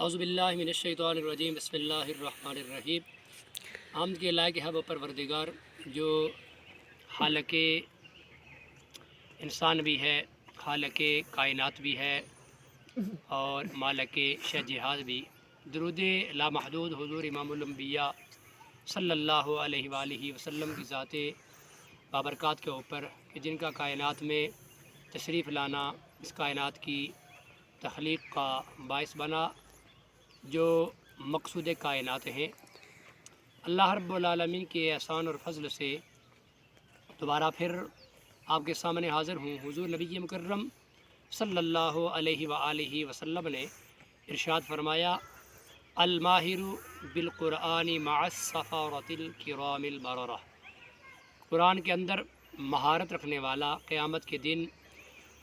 اعوذ باللہ من الشیطان الرجیم، بسم اللہ الرحمن الرحیم۔ حمد کے لائق ہے وہ پروردگار جو خالق انسان بھی ہے، خالق کائنات بھی ہے اور مالک شہجہاز بھی۔ درود لامحدود حضور امام الانبیاء صلی اللہ علیہ وآلہ وسلم کی ذات بابرکات کے اوپر کہ جن کا کائنات میں تشریف لانا اس کائنات کی تخلیق کا باعث بنا، جو مقصود کائنات ہیں۔ اللہ رب العالمین کے احسان اور فضل سے دوبارہ پھر آپ کے سامنے حاضر ہوں۔ حضور نبی مکرم صلی اللہ علیہ وآلہ وسلم نے ارشاد فرمایا، الماہر بالقرآن مع السفارۃ الکرام البررہ۔ قرآن کے اندر مہارت رکھنے والا قیامت کے دن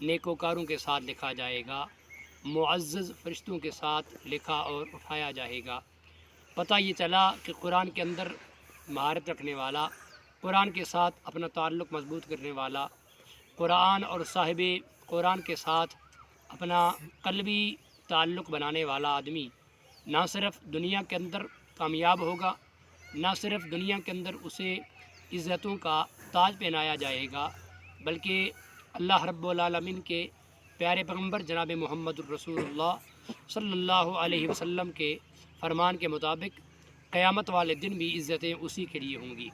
نیکوکاروں کے ساتھ لکھا جائے گا، معزز فرشتوں کے ساتھ لکھا اور اٹھایا جائے گا۔ پتہ یہ چلا کہ قرآن کے اندر مہارت رکھنے والا، قرآن کے ساتھ اپنا تعلق مضبوط کرنے والا، قرآن اور صاحب قرآن کے ساتھ اپنا قلبی تعلق بنانے والا آدمی نہ صرف دنیا کے اندر کامیاب ہوگا، نہ صرف دنیا کے اندر اسے عزتوں کا تاج پہنایا جائے گا، بلکہ اللہ رب العالمین کے پیارے پیغمبر جناب محمد الرسول اللہ صلی اللہ علیہ وسلم کے فرمان کے مطابق قیامت والے دن بھی عزتیں اسی کے لیے ہوں گی۔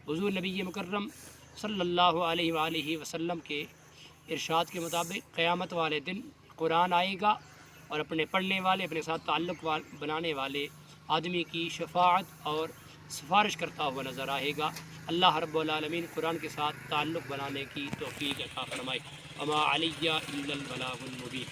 حضور نبی مکرم صلی اللہ علیہ وآلہ وسلم کے ارشاد کے مطابق قیامت والے دن قرآن آئے گا اور اپنے پڑھنے والے، اپنے ساتھ تعلق بنانے والے آدمی کی شفاعت اور سفارش کرتا ہوا نظر آئے گا۔ اللہ رب العالمین قرآن کے ساتھ تعلق بنانے کی توفیق عطا فرمائے۔ وما علی الا البلاغ المبین۔